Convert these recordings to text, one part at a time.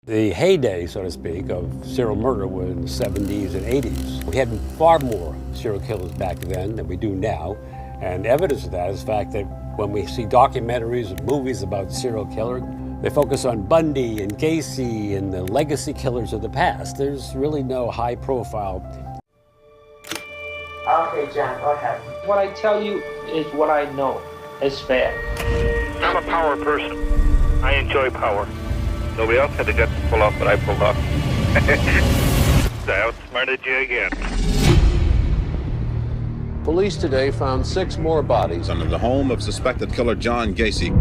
The heyday, so to speak, of serial murder was in the 70s and 80s. We had far more serial killers back then than we do now. And evidence of that is the fact that when we see documentaries and movies about serial killers, they focus on Bundy and Gacy and the legacy killers of the past. There's really no high profile. Okay, John, go ahead. What I tell you is what I know is fact. I'm a power person. I enjoy power. Nobody else had the guts to pull off what I pulled off. I outsmarted you again. Police today found 6 more bodies under the home of suspected killer John Gacy.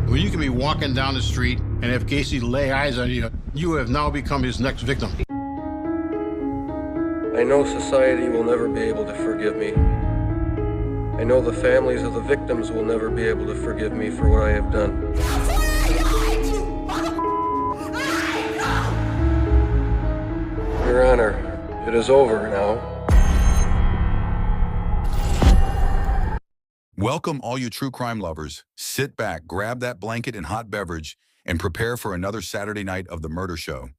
Well, you can be walking down the street, and if Gacy lay eyes on you, you have now become his next victim. I know society will never be able to forgive me. I know the families of the victims will never be able to forgive me for what I have done. Your Honor, it is over now. Welcome, all you true crime lovers. Sit back, grab that blanket and hot beverage, and prepare for another Saturday night of The Murder Show.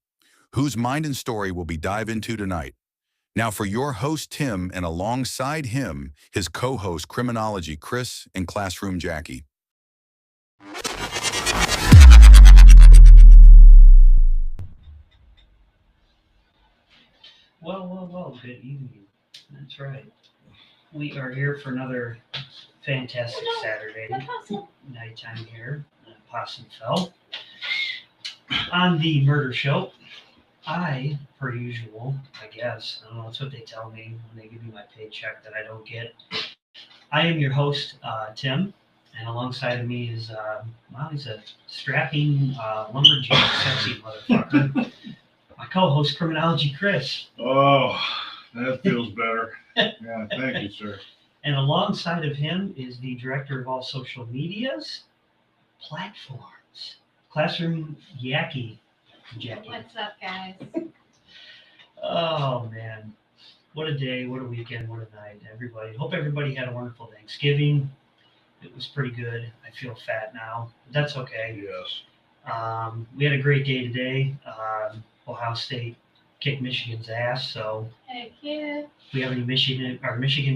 Whose mind and story will we dive into tonight? Now for your host, Tim, and alongside him, his co-host, Criminology, Chris, and Classroom Jackie. Well, good evening. That's right. We are here for another fantastic Saturday nighttime here at Possum Fell on The Murder Show. I, per usual, I guess, I don't know, that's what they tell me when they give me my paycheck that I don't get. I am your host, Tim, and alongside of me is, well, he's a strapping lumberjack, sexy motherfucker. My co-host, Criminology, Chris. Oh, that feels better. Yeah, thank you, sir. And alongside of him is the director of all social medias, platforms, Classroom Jackie. What's up, guys? Oh, man. What a day, what a weekend, what a night, everybody. Hope everybody had a wonderful Thanksgiving. It was pretty good. I feel fat now, but that's okay. Yes. We had a great day today. Ohio State kicked Michigan's ass, so Heck yeah. if we have any Michigan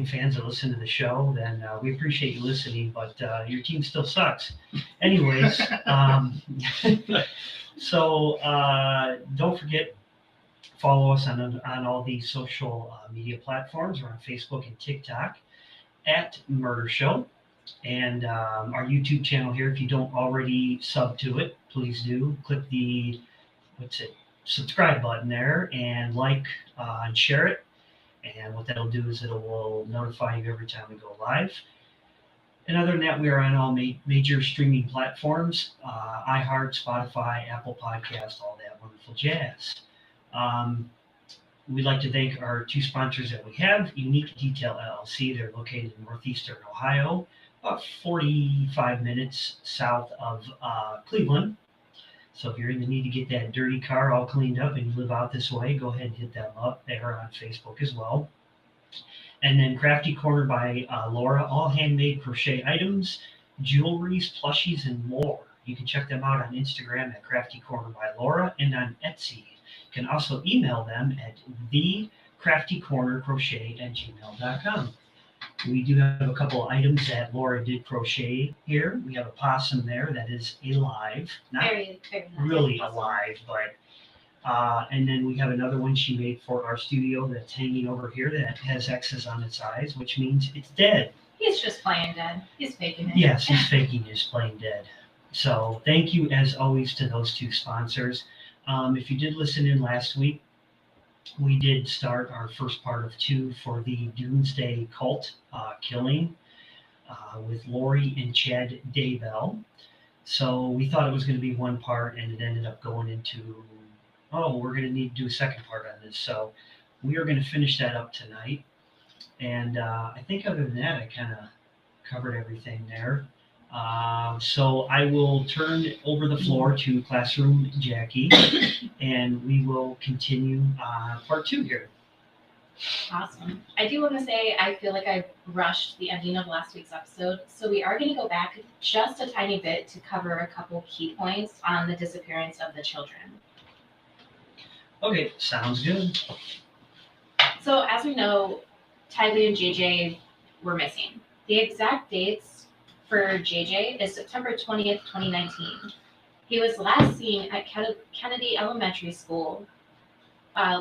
fans that listen to the show, then we appreciate you listening, but your team still sucks. Anyways, so don't forget, follow us on all these social media platforms. We're on Facebook and TikTok at Murder Show. And our YouTube channel here, if you don't already sub to it, please do. Click the, subscribe button there and like and share it. And what that'll do is it will notify you every time we go live. And other than that, we are on all major streaming platforms, iHeart, Spotify, Apple Podcast, all that wonderful jazz. We'd like to thank our 2 sponsors that we have, Unique Detail LLC. They're located in northeastern Ohio, about 45 minutes south of Cleveland. So if you're in the need to get that dirty car all cleaned up and you live out this way, go ahead and hit them up. They are on Facebook as well. And then Crafty Corner by Laura, all handmade crochet items, jewelries, plushies, and more. You can check them out on Instagram at Crafty Corner by Laura and on Etsy. You can also email them at thecraftycornercrochet@gmail.com. We do have a couple of items that Laura did crochet here. We have a possum there that is alive, not Very nice. really alive, but and then we have another one she made for our studio that's hanging over here that has X's on its eyes, which means it's dead. He's just playing dead. He's faking it. Yes, he's faking his playing dead. So thank you, as always, to those 2 sponsors. If you did listen in last week, we did start our first part of 2 for the Doomsday cult killing with Lori and Chad Daybell. So we thought it was going to be 1 part, and it ended up going into, we're going to need to do a second part on this. So we are going to finish that up tonight. And I think other than that, I kind of covered everything there. So I will turn over the floor to Classroom Jackie, and we will continue part 2 here. Awesome. I do want to say I feel like I rushed the ending of last week's episode, so we are going to go back just a tiny bit to cover a couple key points on the disappearance of the children. Okay, sounds good. So as we know, Tylee and JJ were missing. The exact dates for JJ is September 20th, 2019. He was last seen at Kennedy Elementary School.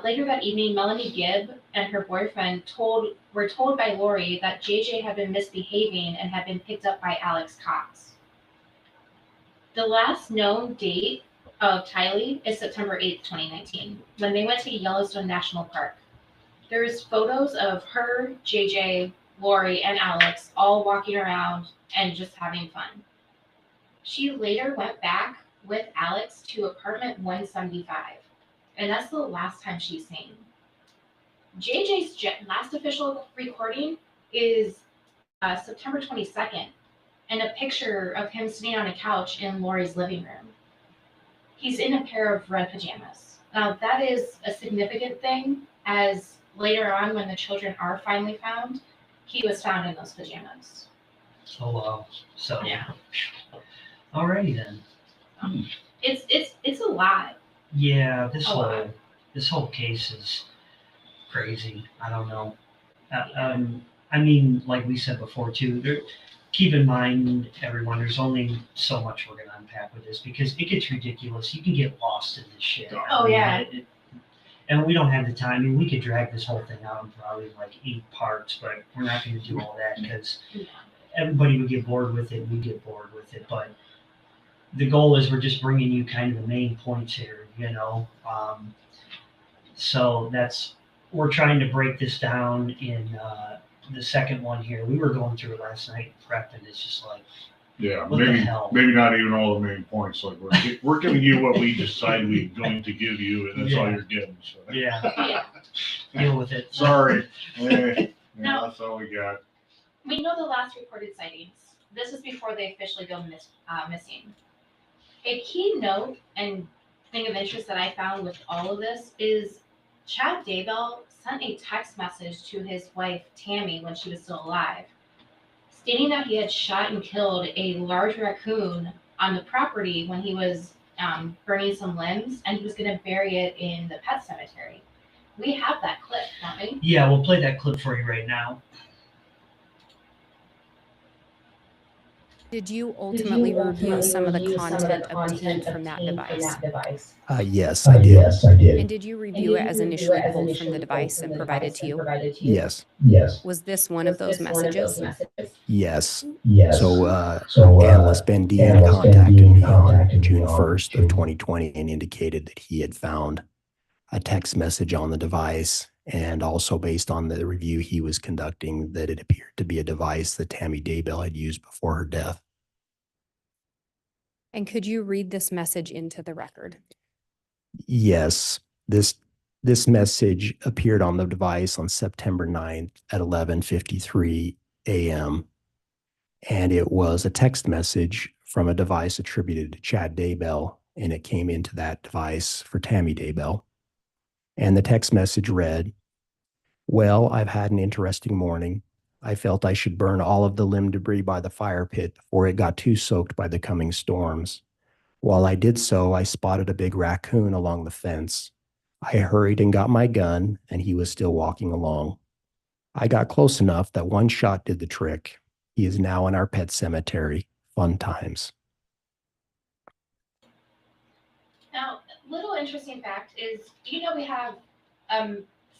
Later that evening, Melanie Gibb and her boyfriend were told by Lori that JJ had been misbehaving and had been picked up by Alex Cox. The last known date of Tylee is September 8th, 2019, when they went to Yellowstone National Park. There's photos of her, JJ, Lori, and Alex all walking around and just having fun. She later went back with Alex to apartment 175, and that's the last time she's seen. JJ's last official recording is September 22nd, and a picture of him sitting on a couch in Lori's living room. He's in a pair of red pajamas. Now, that is a significant thing, as later on, when the children are finally found, he was found in those pajamas. Oh wow. So Yeah. Alrighty then. It's a lot. Yeah, A lot. this whole case is crazy. I don't know. I mean, like we said before too, keep in mind, everyone, there's only so much we're gonna unpack with this because it gets ridiculous. You can get lost in this shit. Oh, yeah. And we don't have the time. I mean, we could drag this whole thing out in probably like 8 parts, but we're not going to do all that because everybody would get bored with it. We get bored with it. But the goal is we're just bringing you kind of the main points here, you know. So we're trying to break this down in the second one here. We were going through it last night, prep, and it's just like, Yeah, what the hell? maybe not even all the main points. Like we're giving you what we decide we're going to give you, and that's all you're getting. So. Yeah. Deal with it. Sorry. No. That's all we got. We know the last reported sightings. This is before they officially go missing. A key note and thing of interest that I found with all of this is Chad Daybell sent a text message to his wife, Tammy, when she was still alive, stating that he had shot and killed a large raccoon on the property when he was burning some limbs, and he was going to bury it in the pet cemetery. We have that clip, don't we? Yeah, we'll play that clip for you right now. Did you ultimately review some of the content obtained from that device? Yes, I did. And did you review it as initially pulled from the device and provided to you? Yes. Was this one of those messages? Yes. So, analyst Ben Dean contacted me on June 1st of 2020 and indicated that he had found a text message on the device, and also based on the review he was conducting, that it appeared to be a device that Tammy Daybell had used before her death. And could you read this message into the record? Yes. This message appeared on the device on September 9th at 11:53 a.m. And it was a text message from a device attributed to Chad Daybell, and it came into that device for Tammy Daybell. And the text message read, "Well, I've had an interesting morning. I felt I should burn all of the limb debris by the fire pit before it got too soaked by the coming storms. While I did so, I spotted a big raccoon along the fence. I hurried and got my gun, and he was still walking along. I got close enough that one shot did the trick. He is now in our pet cemetery. Fun times." Now, little interesting fact is, we have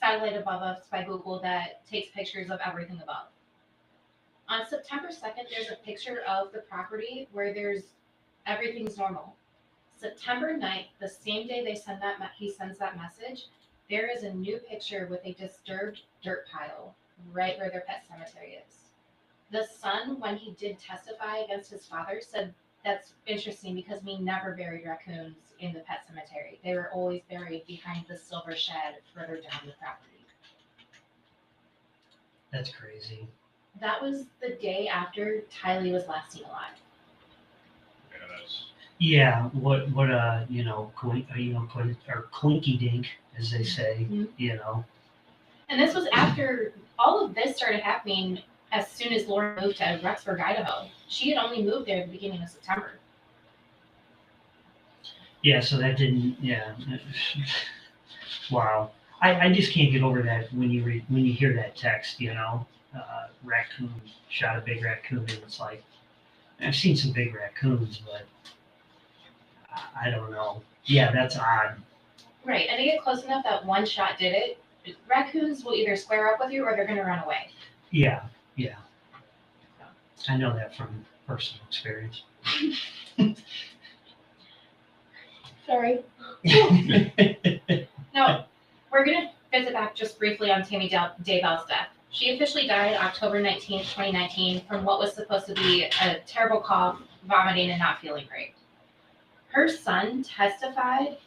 satellite above us by Google that takes pictures of everything above. On September 2nd, there's a picture of the property where everything's normal. September 9th, the same day he sends that message, there is a new picture with a disturbed dirt pile right where their pet cemetery is. The son, when he did testify against his father, said that's interesting because we never buried raccoons in the pet cemetery. They were always buried behind the silver shed further down the property. That's crazy. That was the day after Tylee was last seen alive. Yeah, what clinky dink, as they say, Mm-hmm. And this was after all of this started happening as soon as Lori moved to Rexburg, Idaho. She had only moved there at the beginning of September. Yeah, so that didn't. Yeah. Wow. I just can't get over that when you hear that text. Raccoon shot a big raccoon, and it's like I've seen some big raccoons, but I don't know. Yeah, that's odd. Right, and they get close enough that one shot did it. Raccoons will either square up with you or they're going to run away. Yeah. I know that from personal experience. Sorry. Now, we're going to visit back just briefly on Tammy Daybell's death. She officially died October 19th, 2019, from what was supposed to be a terrible cough, vomiting, and not feeling great. Her son testified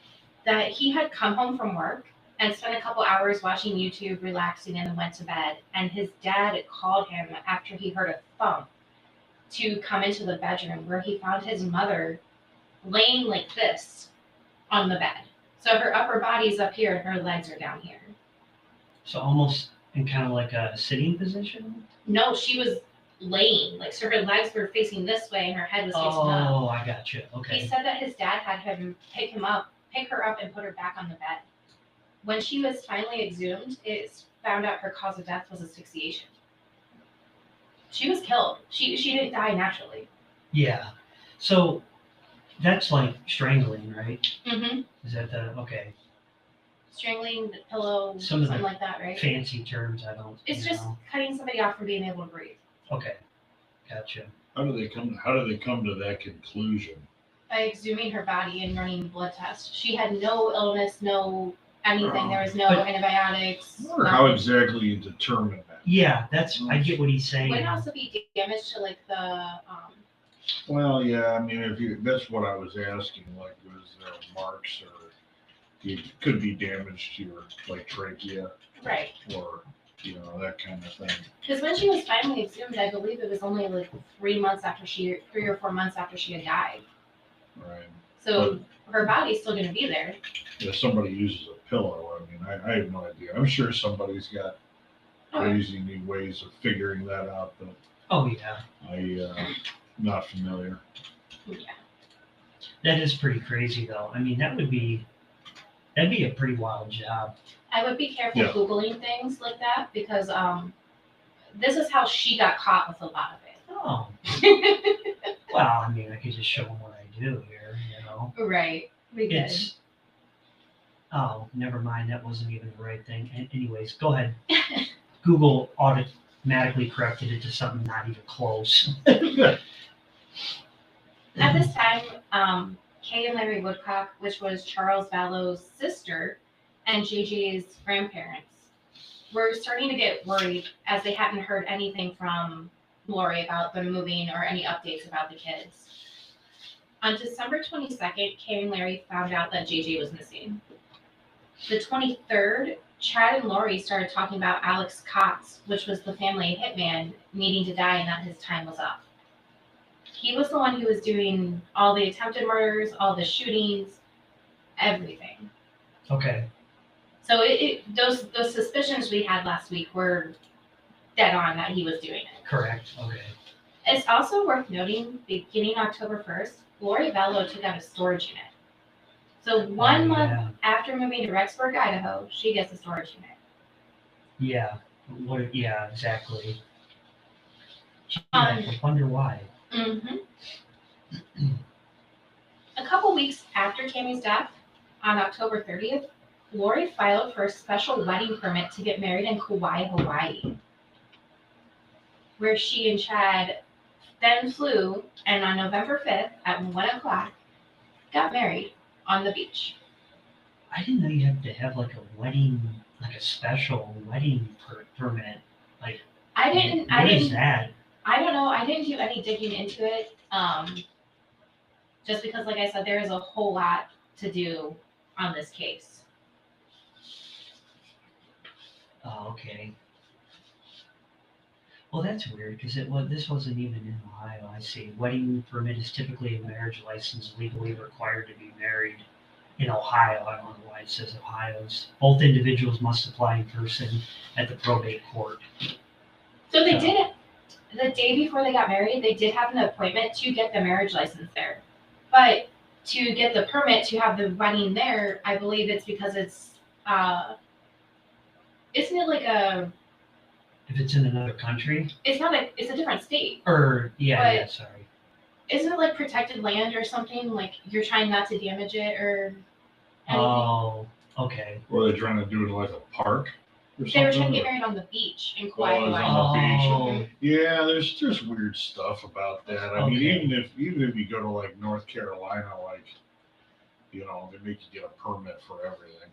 that he had come home from work and spent a couple hours watching YouTube, relaxing, and then went to bed. And his dad called him after he heard a thump to come into the bedroom, where he found his mother laying like this on the bed. So her upper body's up here and her legs are down here. So almost in kind of like a sitting position? No, she was laying. Like, so her legs were facing this way and her head was facing up. Oh, I got you. Okay. He said that his dad had him pick her up and put her back on the bed. When she was finally exhumed, it's found out her cause of death was asphyxiation. She was killed. She didn't die naturally. Yeah. So that's like strangling, right? Mm-hmm. Is that okay? Strangling, the pillow, Some something like that, right? Fancy terms, I don't. It's just cutting somebody off from being able to breathe. Okay, gotcha. How do they come to that conclusion? By exhuming her body and running blood tests. She had no illness, no anything. There was no antibiotics. Or how exactly you determine that? Yeah, I get what he's saying. Would also be damage to like the. Well, yeah, I mean, that's what I was asking. Like, was there marks, or it could be damage to your trachea, right? Or that kind of thing. Because when she was finally exhumed, I believe it was only like 3 or 4 months after she had died. Right. So her body's still going to be there. If somebody uses a pillow, I mean, I have no idea. I'm sure somebody's got crazy new ways of figuring that out, but I'm not familiar. Yeah. That is pretty crazy, though. I mean, that'd be a pretty wild job. I would be careful Googling things like that, because this is how she got caught with a lot of it. Oh. Well, I mean, I could just show them what I do here, Right. We could. Oh, never mind. That wasn't even the right thing. Anyways, go ahead. Google automatically corrected it to something not even close. At this time, Kay and Larry Woodcock, which was Charles Vallow's sister and JJ's grandparents, were starting to get worried, as they hadn't heard anything from Lori about them moving or any updates about the kids. On December 22nd, Kay and Larry found out that JJ was missing. The 23rd, Chad and Lori started talking about Alex Cox, which was the family hitman, needing to die and that his time was up. He was the one who was doing all the attempted murders, all the shootings, everything. Okay. So those suspicions we had last week were dead on that he was doing it. Correct. Okay. It's also worth noting, beginning October 1st, Lori Vallow took out a storage unit. So 1 month after moving to Rexburg, Idaho, she gets a storage unit. Yeah. Yeah, exactly. I wonder why. Mm-hmm. A couple weeks after Tammy's death, on October 30th, Lori filed for a special wedding permit to get married in Kauai, Hawaii, where she and Chad then flew, and on November 5th at 1 o'clock, got married on the beach. I didn't know you had to have like a wedding, like a special wedding permit. Like, what is that? I don't know. I didn't do any digging into it. Just because, like I said, there is a whole lot to do on this case. Oh, okay. Well, that's weird, because this wasn't even in Ohio. I see. Wedding permit is typically a marriage license legally required to be married. in Ohio. I don't know why it says Ohio's. Both individuals must apply in person at the probate court. So they did it the day before they got married. They did have an appointment to get the marriage license there, but to get the permit to have the wedding there, I believe it's because it's isn't it like a? If it's in another country? It's not a. It's a different state. Yeah, sorry. Isn't it like protected land or something? Like you're trying not to damage it or anything? Oh, okay. Were they trying to do it like a park or something? They were trying to get married on the beach in Kauai. On the beach. Yeah, there's weird stuff about that. I mean, even if you go to like North Carolina, like, you know, they make you get a permit for everything.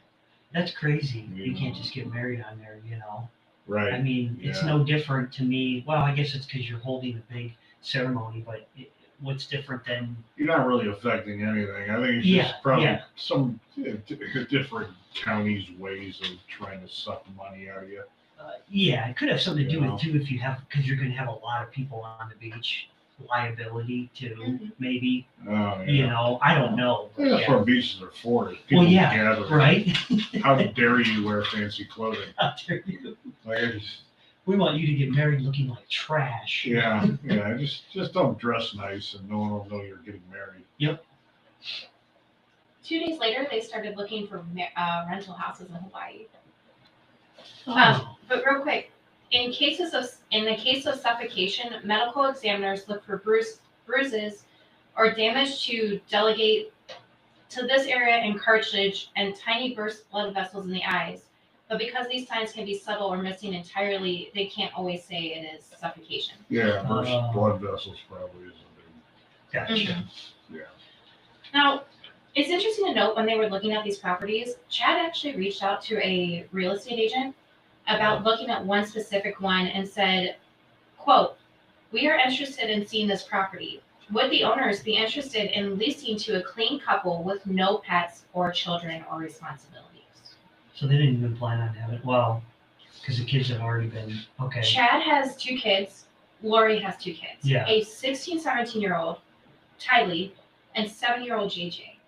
That's crazy. You can't just get married on there, you know. Right. I mean, it's no different to me. Well, I guess it's because you're holding a big ceremony, but what's different than... You're not really affecting anything. I think it's just probably some different counties' ways of trying to suck money out of you. Yeah, it could have something to do with, too, if you have... Because you're going to have a lot of people on the beach. Liability, too, maybe. Oh, yeah. You know, I don't know. That's what beaches are for. People gather. Right? How dare you wear fancy clothing? How dare you? Like, we want you to get married looking like trash. Yeah. Just don't dress nice and no one will know you're getting married. Yep. 2 days later, they started looking for rental houses in Hawaii. But real quick, in the case of suffocation, medical examiners look for bruises or damage to delegate to this area in cartilage and tiny burst blood vessels in the eyes. But because these signs can be subtle or missing entirely, they can't always say it is suffocation. Yeah, burst blood vessels probably is a big. Gotcha. Mm-hmm. Yeah. Now, it's interesting to note when they were looking at these properties, Chad actually reached out to a real estate agent about looking at one specific one and said, quote, "We are interested in seeing this property. Would the owners be interested in leasing to a clean couple with no pets or children or responsibilities?" So they didn't even plan on having, well, because the kids had already been, okay. Chad has 2 kids. Lori has 2 kids. Yeah. A 16, 17-year-old, Tylee, and 7-year-old JJ.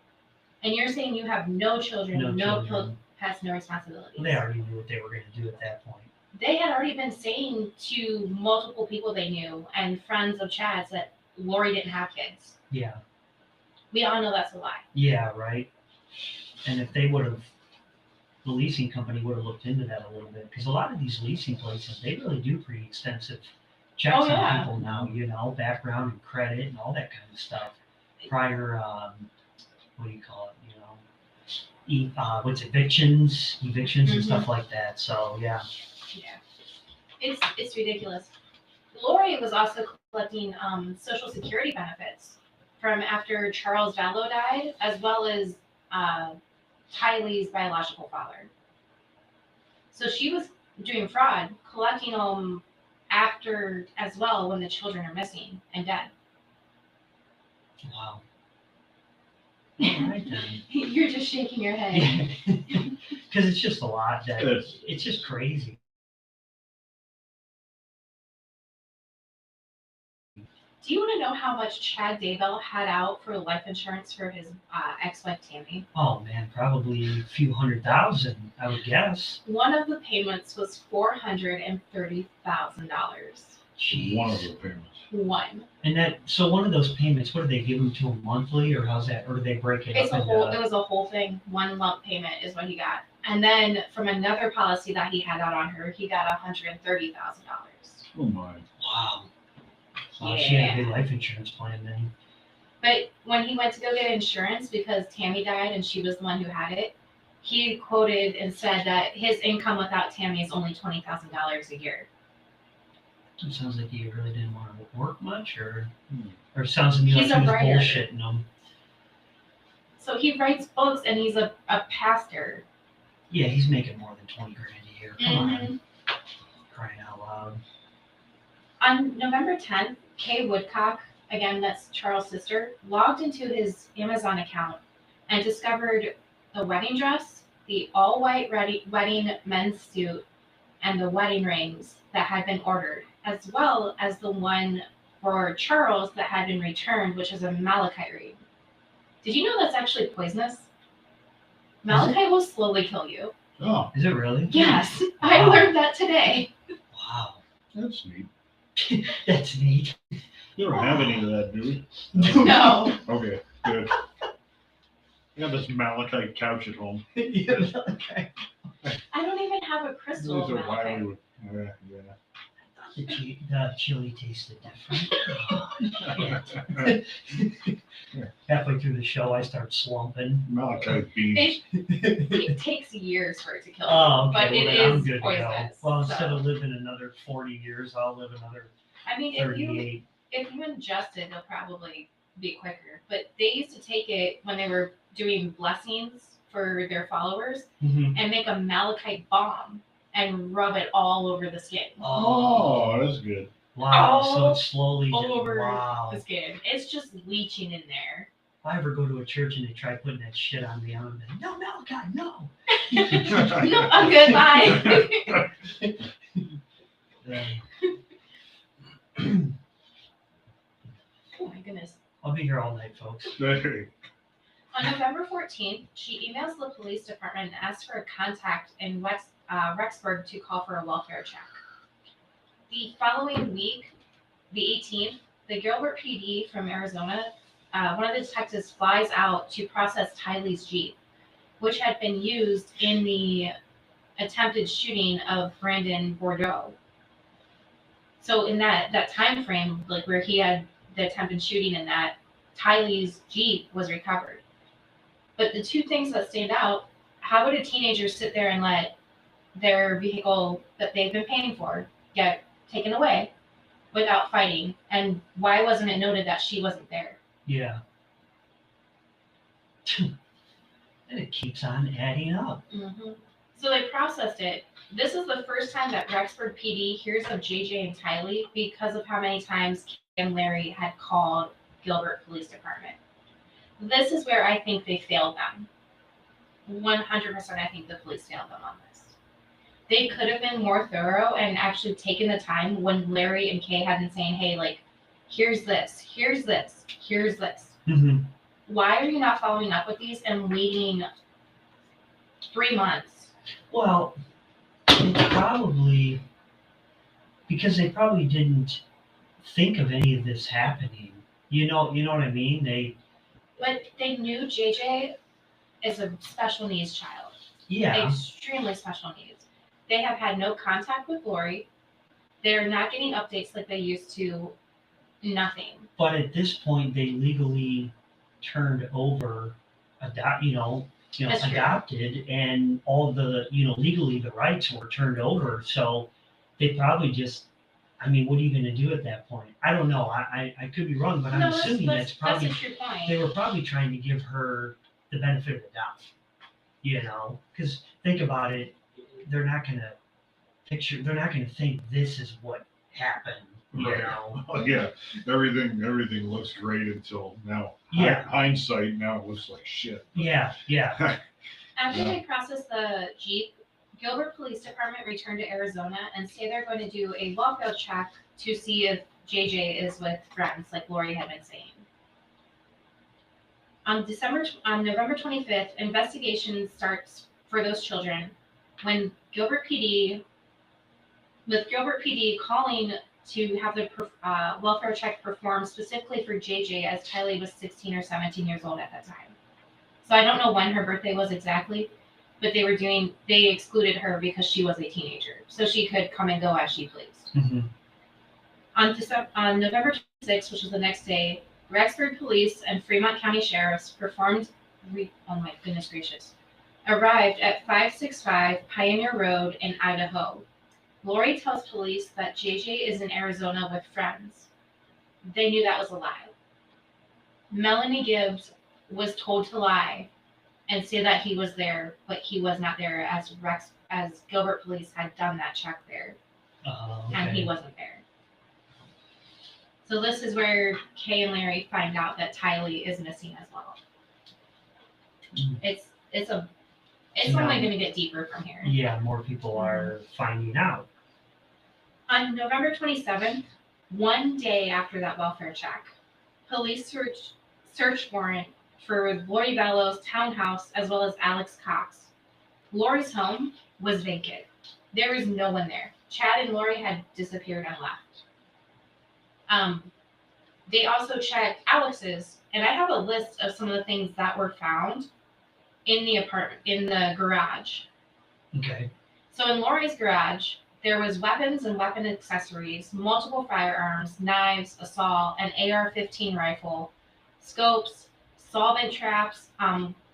And you're saying you have no children, no pets, no responsibilities. Well, they already knew what they were going to do at that point. They had already been saying to multiple people they knew and friends of Chad's that Lori didn't have kids. Yeah. We all know that's a lie. Yeah, right. And if they would have, the leasing company would have looked into that a little bit, because a lot of these leasing places, they really do pretty extensive checks on people now, you know, background and credit and all that kind of stuff. Prior, what do you call it, you know, evictions and stuff like that. So, yeah. Yeah. It's ridiculous. Lori was also collecting Social Security benefits from after Charles Vallow died, as well as Tylee's biological father. So she was doing fraud, collecting them after as well when the children are missing and dead. Wow. All right, then. You're just shaking your head. Because it's just a lot. It's just crazy. Do you want to know how much Chad Daybell had out for life insurance for his ex-wife Tammy? Oh man, probably a few $100,000, I would guess. One of the payments was $430,000. Jeez. One of the payments. One. And so one of those payments, what do they give him to him monthly, or how's that? Or do they break it up? It was a whole thing. One lump payment is what he got, and then from another policy that he had out on her, he got $130,000. Oh my! Wow. Wow, she had a good life insurance plan then. But when he went to go get insurance because Tammy died and she was the one who had it, he quoted and said that his income without Tammy is only $20,000 a year. It sounds like he really didn't want to work much, or it sounds to me like he was bullshitting them. So he writes books and he's a pastor. Yeah, he's making more than $20,000 a year. Come on. Crying out loud. On November 10th, Kay Woodcock, again, that's Charles' sister, logged into his Amazon account and discovered the wedding dress, the all-white wedding men's suit, and the wedding rings that had been ordered, as well as the one for Charles that had been returned, which is a malachite ring. Did you know that's actually poisonous? Malachite will slowly kill you. Oh, Is it really? Yes, I learned that today. Wow. that's neat. That's neat. You don't have any of that, do we? No. Okay, good. I got this malachite couch at home. Okay. I don't even have a crystal These of are why we malachite. would. Yeah. The chili tasted different. Oh, shit. Halfway through the show, I start slumping. Malachite beans. It takes years for it to kill you, Oh, okay. but Well, it then I'm is good to go. poisonous. Well, instead so. of living another 40 years, I'll live another I mean, 38. if you ingest it, it'll probably be quicker. But they used to take it when they were doing blessings for their followers Mhm. and make a malachite bomb and rub it all over the skin. Oh, that's good. Wow. All So it's slowly over wow. the skin. It's just leaching in there. If I ever go to a church and they try putting that shit on me, I'm gonna be like, no, God, no. No, I'm good. Bye. Oh my goodness. I'll be here all night, folks. On November 14th, she emails the police department and asks for a contact in Rexburg to call for a welfare check. The following week, the 18th, the Gilbert PD from Arizona, one of the detectives flies out to process Tylee's Jeep, which had been used in the attempted shooting of Brandon Bordeaux. So in that time frame, like where he had the attempted shooting in that, Tylee's Jeep was recovered. But the two things that stand out, how would a teenager sit there and let their vehicle that they've been paying for get taken away without fighting? And why wasn't it noted that she wasn't there? Yeah. And it keeps on adding up. Mm-hmm. So they processed it. This is the first time that Rexburg PD hears of JJ and Tylee because of how many times Kay and Larry had called Gilbert Police Department. This is where I think they failed them. 100% I think the police failed them on this. They could have been more thorough and actually taken the time when Larry and Kay had been saying, hey, like, here's this, here's this, here's this. Mm-hmm. Why are you not following up with these and waiting 3 months? Well, it's probably because they probably didn't think of any of this happening. You know what I mean? But they knew JJ is a special needs child. Yeah. Extremely special needs. They have had no contact with Lori. They're not getting updates like they used to. Nothing. But at this point, they legally turned over, adopted, and all the, legally the rights were turned over. So they probably just, what are you going to do at that point? I don't know. I could be wrong, but I'm assuming that's probably, that's a true point. They were probably trying to give her the benefit of the doubt, because think about it, they're not going to think this is what happened. Oh, yeah, everything looks great until now. Yeah. Hindsight, now it looks like shit. Yeah. After they process the Jeep, Gilbert Police Department returned to Arizona and say they're going to do a welfare check to see if JJ is with friends, like Lori had been saying. On November 25th, investigation starts for those children when Gilbert PD calling to have the welfare check performed specifically for JJ, as Tylee was 16 or 17 years old at that time. So I don't know when her birthday was exactly, but they excluded her because she was a teenager, so she could come and go as she pleased. Mm-hmm. On November 26th, which was the next day, Rexburg Police and Fremont County Sheriffs arrived at 565 Pioneer Road in Idaho. Lori tells police that JJ is in Arizona with friends. They knew that was a lie. Melanie Gibbs was told to lie and say that he was there, but he was not there, as Gilbert Police had done that check there, okay. And he wasn't there. So this is where Kay and Larry find out that Tylee is missing as well. It's only going to get deeper from here. Yeah, more people are finding out. On November 27th, one day after that welfare check, police search warrant for Lori Vallow's townhouse as well as Alex Cox. Lori's home was vacant. There was no one there. Chad and Lori had disappeared and left. They also checked Alex's, and I have a list of some of the things that were found in the garage. Okay. So in Lori's garage, there was weapons and weapon accessories, multiple firearms, knives, a saw, an AR-15 rifle, scopes, solvent traps,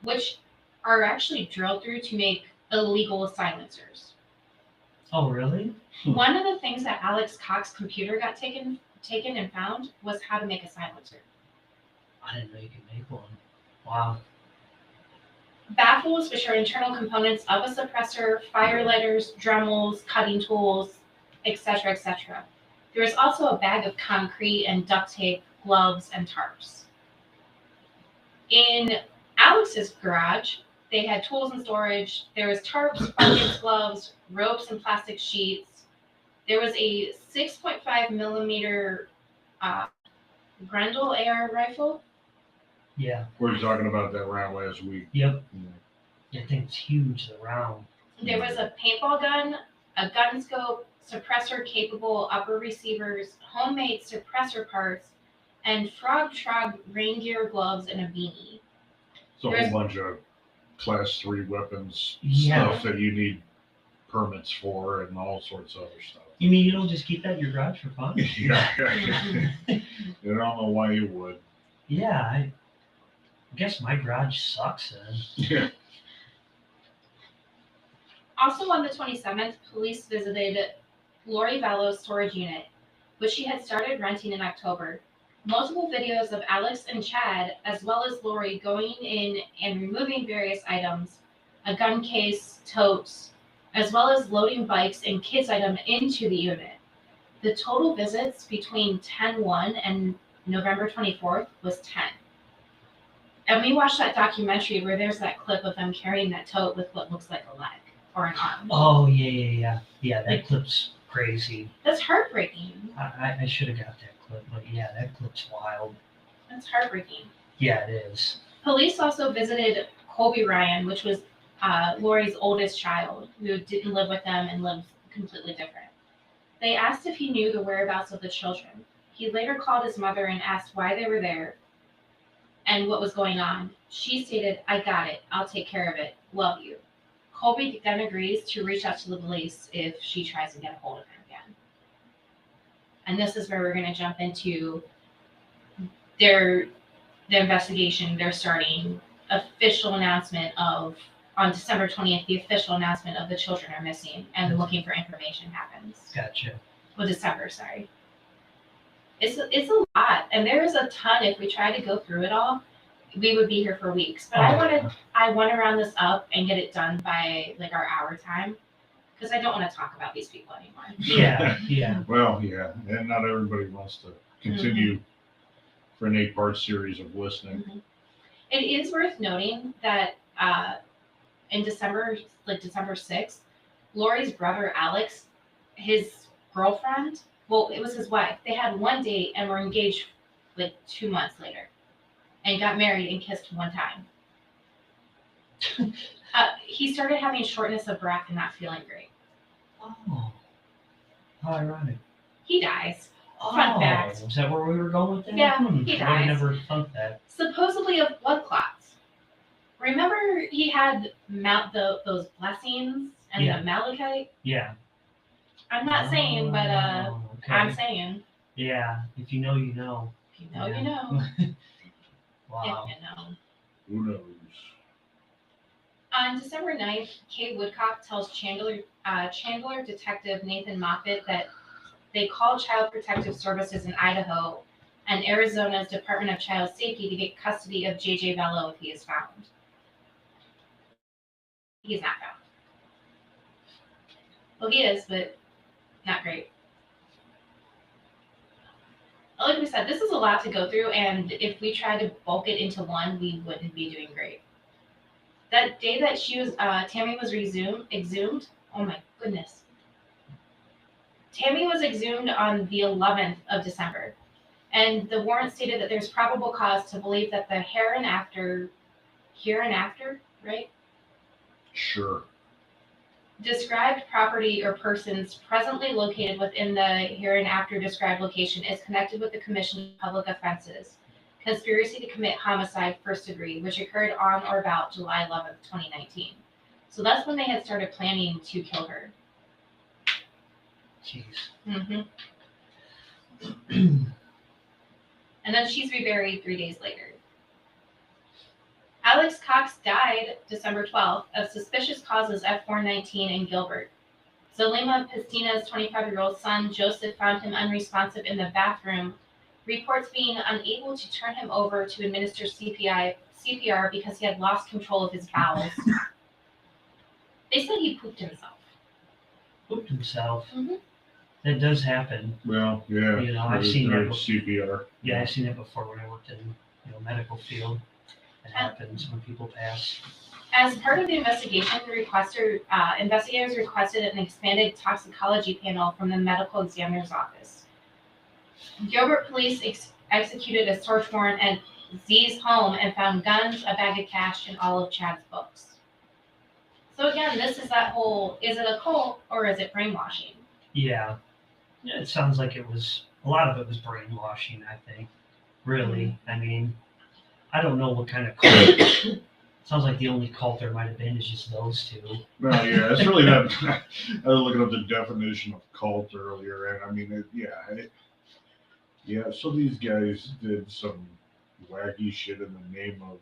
which are actually drilled through to make illegal silencers. Oh, really? One of the things that Alex Cox's computer got taken and found was how to make a silencer. I didn't know you could make one. Wow. Baffles, which are internal components of a suppressor, fire lighters, Dremels, cutting tools, etc., etc. There was also a bag of concrete and duct tape, gloves, and tarps. In Alex's garage, they had tools in storage. There was tarps, buckets, gloves, ropes, and plastic sheets. There was a 6.5 millimeter Grendel AR rifle. Yeah. We were talking about that round last week. Yep. Yeah, I think it's huge, the round. There was a paintball gun, a gun scope, suppressor-capable upper receivers, homemade suppressor parts, and Frog Shrug rain gear gloves and a beanie. It's a whole bunch of class 3 weapons, stuff that you need permits for and all sorts of other stuff. You mean you don't just keep that in your garage for fun? Yeah. I don't know why you would. Yeah, I guess my garage sucks then. Yeah. Also on the 27th, police visited Lori Vallow's storage unit, which she had started renting in October. Multiple videos of Alex and Chad, as well as Lori, going in and removing various items, a gun case, totes, as well as loading bikes and kids' items into the unit. The total visits between 10/1 and November 24th was 10. And we watched that documentary where there's that clip of them carrying that tote with what looks like a leg or an arm. Oh, yeah. Yeah, that clip's crazy. That's heartbreaking. I should have got that clip, but yeah, that clip's wild. That's heartbreaking. Yeah, it is. Police also visited Colby Ryan, which was Lori's oldest child, who didn't live with them and lived completely different. They asked if he knew the whereabouts of the children. He later called his mother and asked why they were there and what was going on. She stated, "I got it. I'll take care of it. Love you." Colby then agrees to reach out to the police if she tries to get a hold of him again. And this is where we're going to jump into the investigation. They're starting official announcement of, on December 20th, the official announcement of the children are missing and looking for information happens. Gotcha. Well, December, sorry. It's a lot, and there is a ton. If we try to go through it all, we would be here for weeks. But I want to round this up and get it done by like our hour time, because I don't want to talk about these people anymore. Yeah. Well, yeah, and not everybody wants to continue for an 8-part series of listening. It is worth noting that in December 6th, Lori's brother Alex, his girlfriend, well, it was his wife. They had one date and were engaged like 2 months later, and got married and kissed one time. He started having shortness of breath and not feeling great. Oh, how ironic. He dies. Fun fact. Is that where we were going with that? Yeah, he dies. I never thought that. Supposedly of blood clots. Remember he had those blessings and the malachite? Yeah. I'm not saying, but okay. I'm saying. Yeah, if you know, you know. If you know, you know. Wow. If you know. Who knows? On December 9th, Kay Woodcock tells Chandler Detective Nathan Moffat that they called Child Protective Services in Idaho and Arizona's Department of Child Safety to get custody of JJ Bello if he is found. He is not found. Well, he is, but not great. Like we said, this is a lot to go through, and if we tried to bulk it into one, we wouldn't be doing great. That day that Tammy was exhumed, oh my goodness. Tammy was exhumed on the 11th of December. And the warrant stated that there's probable cause to believe that the hereinafter, right? Sure. Described property or persons presently located within the hereinafter described location is connected with the commission of public offenses, conspiracy to commit homicide first degree, which occurred on or about July 11th, 2019. So that's when they had started planning to kill her. Jeez. Mm-hmm. And then she's reburied 3 days later. Alex Cox died December 12th of suspicious causes at 419 in Gilbert. Zalima Pestina's 25-year-old son, Joseph, found him unresponsive in the bathroom, reports being unable to turn him over to administer CPR because he had lost control of his bowels. They said he pooped himself. Pooped himself? Mm-hmm. That does happen. Well, yeah. You know, I've seen that before. CPR. Yeah, I've seen it before when I worked in medical field. It happens when people pass. As part of the investigation, investigators requested an expanded toxicology panel from the medical examiner's office. Gilbert police executed a search warrant at Z's home and found guns, a bag of cash, and all of Chad's books. So again, this is that whole, is it a cult or is it brainwashing? Yeah. It sounds like a lot of it was brainwashing, I think. Really. I mean, I don't know what kind of cult. Sounds like the only cult there might have been is just those two. Well, yeah, it's really not. I was looking up the definition of cult earlier, and I mean, so these guys did some wacky shit in the name of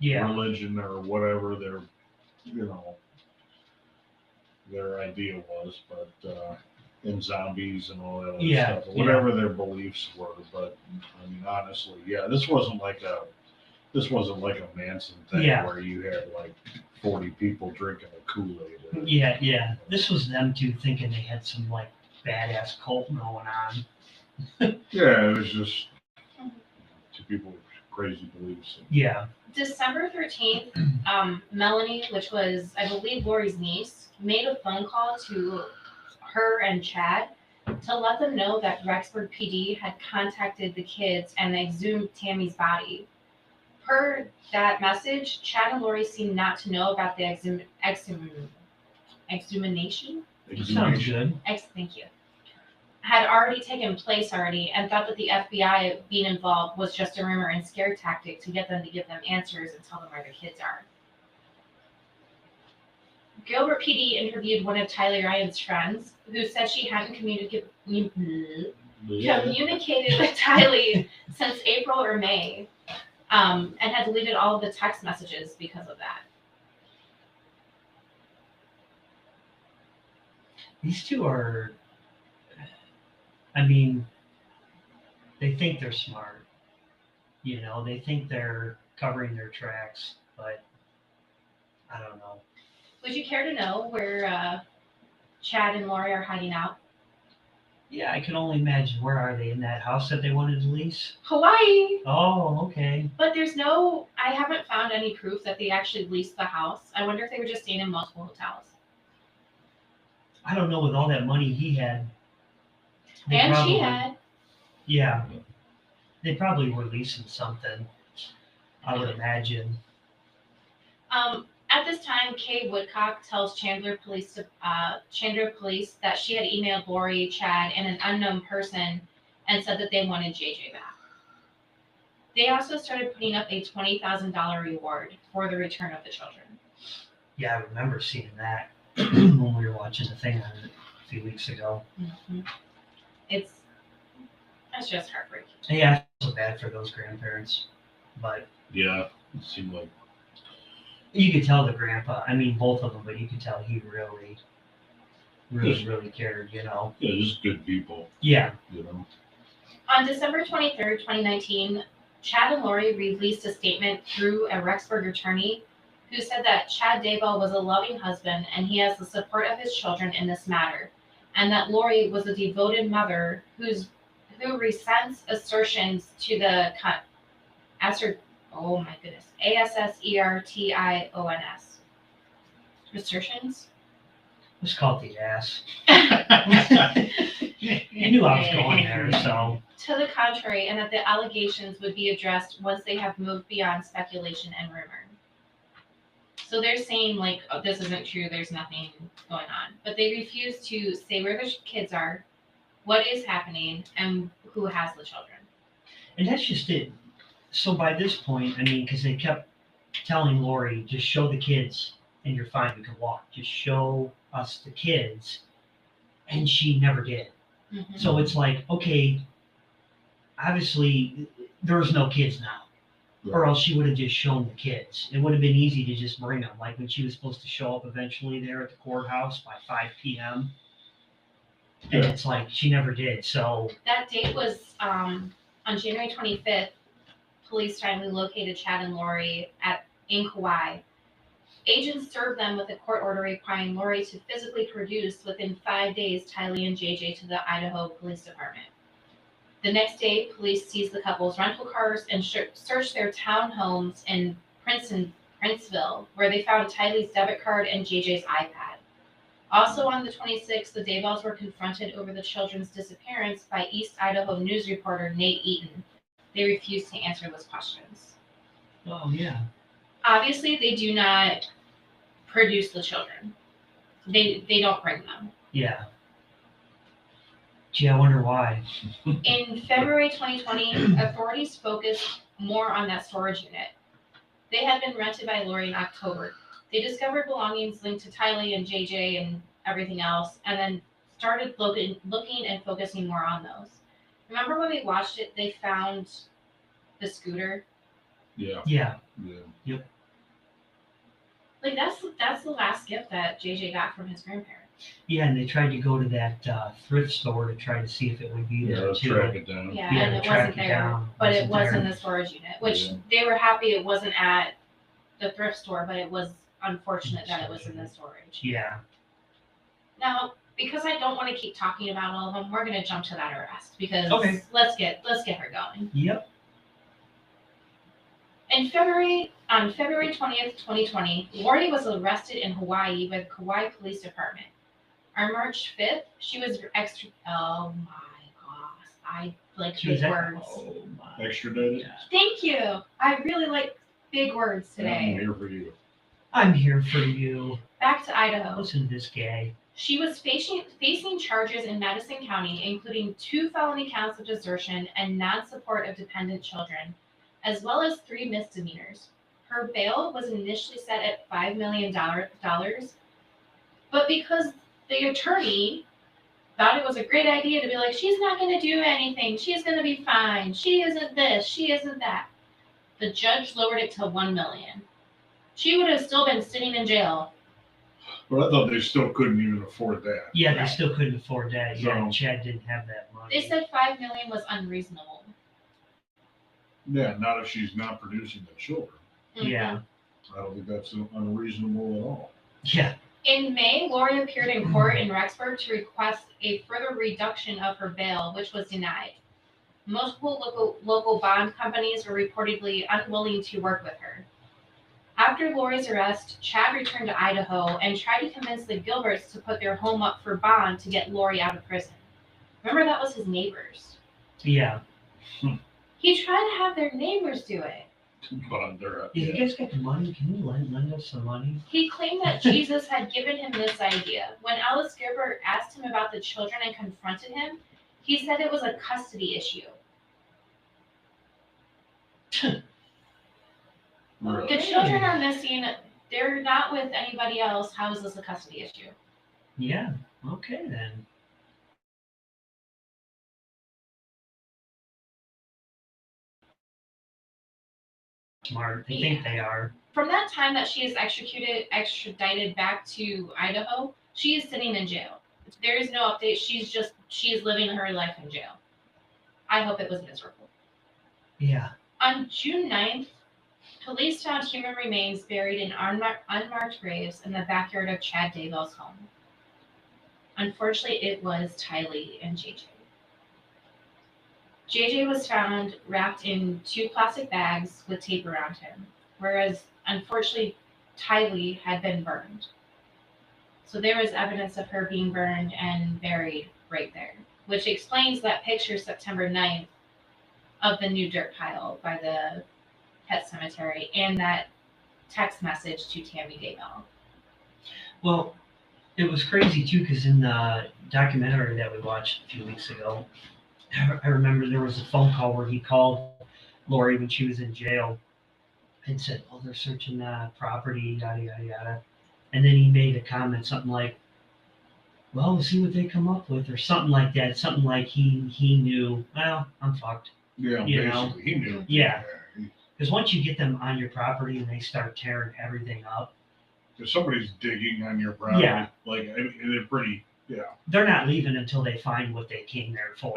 religion or whatever their idea was, but and zombies and all that other stuff, whatever their beliefs were. But I mean, honestly, this wasn't like a Manson thing where you had like 40 people drinking a Kool-Aid. Yeah. This was them two thinking they had some like badass cult going on. Yeah, it was just two people with crazy beliefs. Yeah. December 13th, Melanie, which was, I believe, Lori's niece, made a phone call to her and Chad to let them know that Rexburg PD had contacted the kids and exhumed Tammy's body. Per that message, Chad and Lori seemed not to know about the exhumation. Sounds good. Thank you. Had already taken place and thought that the FBI being involved was just a rumor and scare tactic to get them to give them answers and tell them where the kids are. Gilbert PD interviewed one of Tyler Ryan's friends who said she hadn't communicated with Tyler since April or May. And had deleted all of the text messages because of that. These two are, I mean, they think they're smart. They think they're covering their tracks, but I don't know. Would you care to know where Chad and Lori are hiding out? Yeah, I can only imagine. Where are they? In that house that they wanted to lease? Hawaii. Oh, okay. But I haven't found any proof that they actually leased the house. I wonder if they were just staying in multiple hotels. I don't know, with all that money he had. She had. Yeah. They probably were leasing something, I would imagine. At this time, Kay Woodcock tells Chandler Police that she had emailed Lori, Chad, and an unknown person and said that they wanted JJ back. They also started putting up a $20,000 reward for the return of the children. Yeah, I remember seeing that when we were watching the thing on it a few weeks ago. Mm-hmm. It's just heartbreaking. Yeah, I feel so bad for those grandparents, but yeah, it seemed like. You could tell the grandpa, I mean, both of them, but you could tell he really cared, Yeah, just good people. Yeah. On December 23rd, 2019, Chad and Lori released a statement through a Rexburg attorney who said that Chad Daybell was a loving husband and he has the support of his children in this matter, and that Lori was a devoted mother who resents assertions to the ASSERTIONS. Assertions? Let's call it the ass. You knew I was going there, so. To the contrary, and that the allegations would be addressed once they have moved beyond speculation and rumor. So they're saying, like, oh, this isn't true, there's nothing going on. But they refuse to say where the kids are, what is happening, and who has the children. And that's just it. So by this point, I mean, because they kept telling Lori, just show the kids and you're fine, you can walk. Just show us the kids. And she never did. Mm-hmm. So it's like, okay, obviously there's no kids now. Yeah. Or else she would have just shown the kids. It would have been easy to just bring them. Like when she was supposed to show up eventually there at the courthouse by 5 p.m. And it's like, she never did. So that date was on January 25th. Police finally located Chad and Lori in Kauai. Agents served them with a court order requiring Lori to physically produce within 5 days Tylee and JJ to the Idaho Police Department. The next day, police seized the couple's rental cars and searched their townhomes in Princeville, where they found Tylee's debit card and JJ's iPad. Also on the 26th, the Daybells were confronted over the children's disappearance by East Idaho news reporter Nate Eaton. They refused to answer those questions. Oh, yeah. Obviously, they do not produce the children. They don't bring them. Yeah. Gee, I wonder why. In February 2020, authorities focused more on that storage unit. They had been rented by Lori in October. They discovered belongings linked to Tylee and JJ and everything else, and then started looking and focusing more on those. Remember when we watched it, they found the scooter? Yeah. Yeah. Yeah. Yep. Like, that's the last gift that JJ got from his grandparents. Yeah, and they tried to go to that thrift store to try to see if it would be there too. Track it down. Yeah, Yeah, and it track wasn't it there, down. but it was Wasn't in there. the storage unit, which Yeah. they were happy it wasn't at the thrift store, but it was unfortunate that it was in the storage. Yeah. Now, because I don't want to keep talking about all of them, we're going to jump to that arrest because Okay. let's get her going. Yep. On February 20th, 2020, Lori was arrested in Hawaii by the Kauai Police Department. On March 5th, she was oh my gosh, I like She big was words. Oh my. Extradited. Thank you. I really like big words I'm today. here for you. I'm here for you. Back to Idaho. Listen to this guy. She was facing charges in Madison County, including 2 felony counts of desertion and non-support of dependent children, as well as 3 misdemeanors. Her bail was initially set at $5 million, but because the attorney thought it was a great idea to be like, she's not going to do anything, she's going to be fine, she isn't this, she isn't that, the judge lowered it to $1 million. She would have still been sitting in jail. But I thought they still couldn't even afford that. Yeah, they Right. still couldn't afford that. Yeah, So- Chad didn't have that money. They said $5 million was unreasonable. Yeah, not if she's not producing the children. Yeah. I don't think that's unreasonable at all. Yeah. In May, Lori appeared in court in Rexburg to request a further reduction of her bail, which was denied. Multiple local bond companies were reportedly unwilling to work with her. After Lori's arrest, Chad returned to Idaho and tried to convince the Gilberts to put their home up for bond to get Lori out of prison. Remember, that was his neighbors. Yeah. He tried to have their neighbors do it. Bond her up. Yeah, you guys got the money? Can you lend us some money? He claimed that Jesus had given him this idea. When Alice Gilbert asked him about the children and confronted him, he said it was a custody issue. Really? The children are missing. They're not with anybody else. How is this a custody issue? Yeah. Okay then. Smart. They think they are. From that time that she is extradited back to Idaho, she is sitting in jail. There is no update. She is living her life in jail. I hope it was miserable. Yeah. On June 9th, police found human remains buried in unmarked graves in the backyard of Chad Daybell's home. Unfortunately, it was Tylee and JJ. JJ was found wrapped in 2 plastic bags with tape around him, whereas unfortunately Tylee had been burned. So there was evidence of her being burned and buried right there. which explains that picture September 9th of the new dirt pile by the pet cemetery and that text message to Tammy Daybell. Well, it was crazy too, because in the documentary that we watched a few weeks ago, I remember there was a phone call where he called Lori when she was in jail and said, "Oh, they're searching the property, yada yada yada," and then he made a comment, something like, "Well, we'll see what they come up with," or something like that. Something like he knew, well, I'm fucked. Yeah, You basically, know? he knew. Yeah. Because once you get them on your property and they start tearing everything up, If somebody's digging on your property, Yeah. like they're pretty, yeah, they're not leaving until they find what they came there for.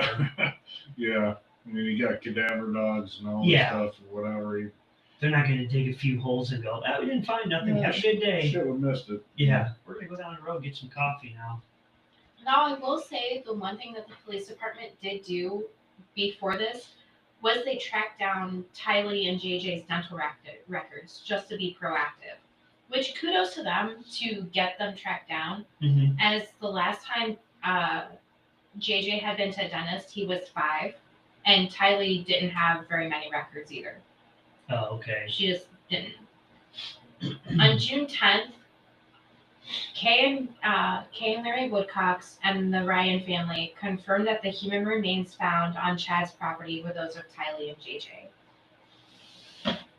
yeah. I mean, you got cadaver dogs and all Yeah. this stuff, or whatever. They're not going to dig a few holes and go, "Oh, we didn't find nothing. Yeah, Have a good day." Should have missed it. Yeah, we're going to go down the road, get some coffee now. Now, I will say the one thing that the police department did do before this was they tracked down Tylee and JJ's dental records just to be proactive, which kudos to them to get them tracked down. Mm-hmm. As the last time JJ had been to a dentist, he was 5, and Tylee didn't have very many records either. Oh, okay. She just didn't. On June 10th, Kay and Larry Woodcocks and the Ryan family confirmed that the human remains found on Chad's property were those of Tylee and JJ.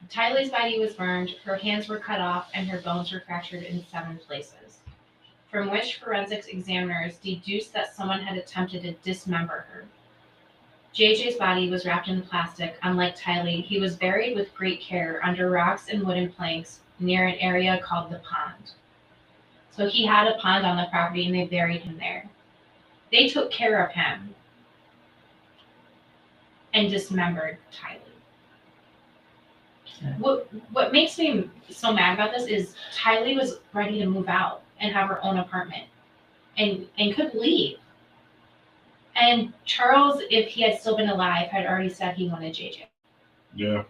Tylee's body was burned, her hands were cut off, and her bones were fractured in 7 places, from which forensics examiners deduced that someone had attempted to dismember her. JJ's body was wrapped in plastic. Unlike Tylee, he was buried with great care under rocks and wooden planks near an area called the pond. So he had a pond on the property and they buried him there. They took care of him and dismembered Tylee. Yeah. What makes me so mad about this is Tylee was ready to move out and have her own apartment and could leave. And Charles, if he had still been alive, had already said he wanted JJ. Yeah.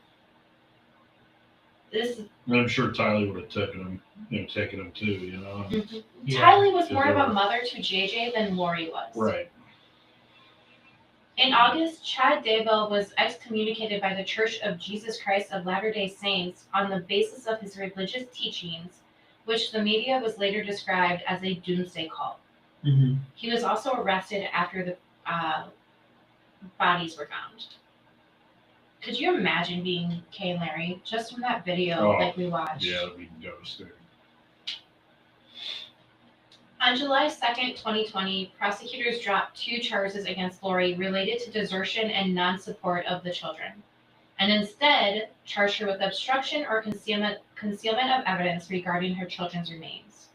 This And I'm sure Tylee would have taken him too, you know. Mm-hmm. Yeah. Tylee was more of a mother to JJ than Lori was. Right. In August, Chad Daybell was excommunicated by the Church of Jesus Christ of Latter-day Saints on the basis of his religious teachings, which the media was later described as a doomsday cult. Mm-hmm. He was also arrested after the bodies were found. Could you imagine being Kay and Larry just from that video like we watched? Yeah, that'd be devastating. On July 2nd, 2020, prosecutors dropped 2 charges against Lori related to desertion and non-support of the children, and instead charged her with obstruction or concealment of evidence regarding her children's remains.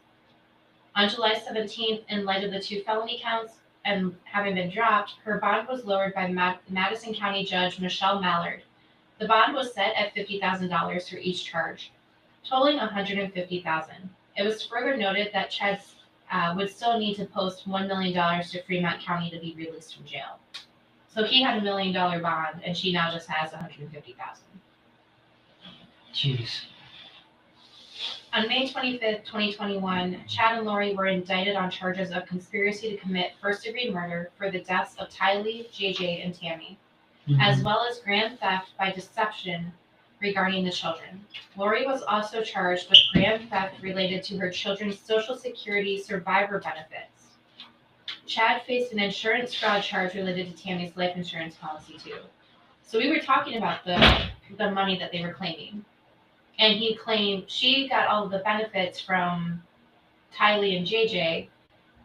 On July 17th, in light of the 2 felony counts and having been dropped, her bond was lowered by Madison County Judge Michelle Mallard. The bond was set at $50,000 for each charge, totaling $150,000. It was further noted that Chad would still need to post $1 million to Fremont County to be released from jail. So he had $1 million bond, and she now just has $150,000. Jeez. On May 25th, 2021, Chad and Lori were indicted on charges of conspiracy to commit first-degree murder for the deaths of Tylee, JJ, and Tammy, as well as grand theft by deception regarding the children. Lori was also charged with grand theft related to her children's Social Security survivor benefits. Chad faced an insurance fraud charge related to Tammy's life insurance policy too. So we were talking about the money that they were claiming. And he claimed she got all of the benefits from Tylee and JJ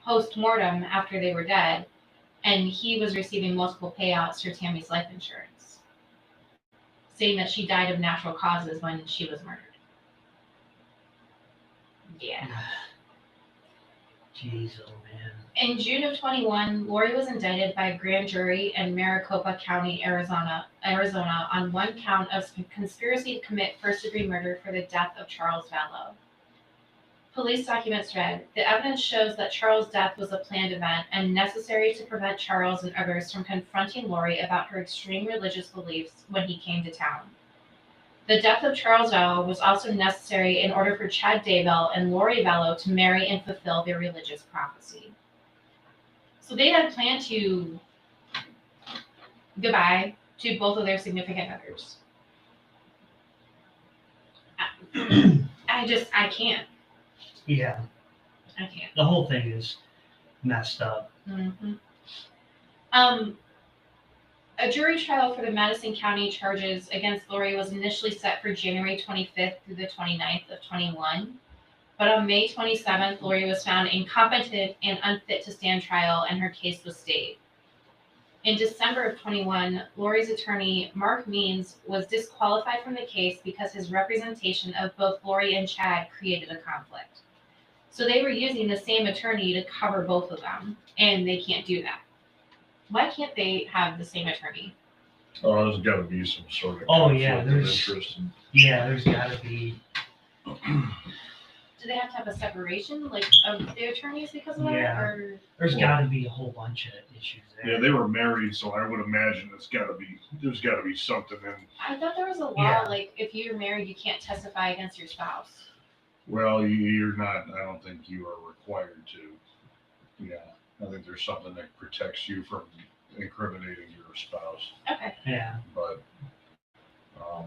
post-mortem after they were dead, and he was receiving multiple payouts for Tammy's life insurance, saying that she died of natural causes when she was murdered. Yeah. Jeez, oh man. In June of 21, Lori was indicted by a grand jury in Maricopa County, Arizona, on 1 count of conspiracy to commit first-degree murder for the death of Charles Vallow. Police documents read, "The evidence shows that Charles' death was a planned event and necessary to prevent Charles and others from confronting Lori about her extreme religious beliefs when he came to town. The death of Charles Vallow was also necessary in order for Chad Daybell and Lori Vallow to marry and fulfill their religious prophecy." So they had planned to goodbye to both of their significant others. I can't. Yeah, I can't. the whole thing is messed up. Mm-hmm. A jury trial for the Madison County charges against Lori was initially set for January 25th through the 29th of 21. But on May 27th, Lori was found incompetent and unfit to stand trial, and her case was stayed. In December of 21, Lori's attorney, Mark Means, was disqualified from the case because his representation of both Lori and Chad created a conflict. So they were using the same attorney to cover both of them, and they can't do that. Why can't they have the same attorney? Oh, there's got to be some sort of yeah, conflict of interest. There's got to be. Do they have to have a separation, like, of the attorneys because of that? Yeah. Or There's got to be a whole bunch of issues there. Yeah, they were married, so I would imagine there's got to be something in. I thought there was a law, like, if you're married, you can't testify against your spouse. Well, you're not. I don't think you are required to. Yeah, I think there's something that protects you from incriminating your spouse. Okay. Yeah. But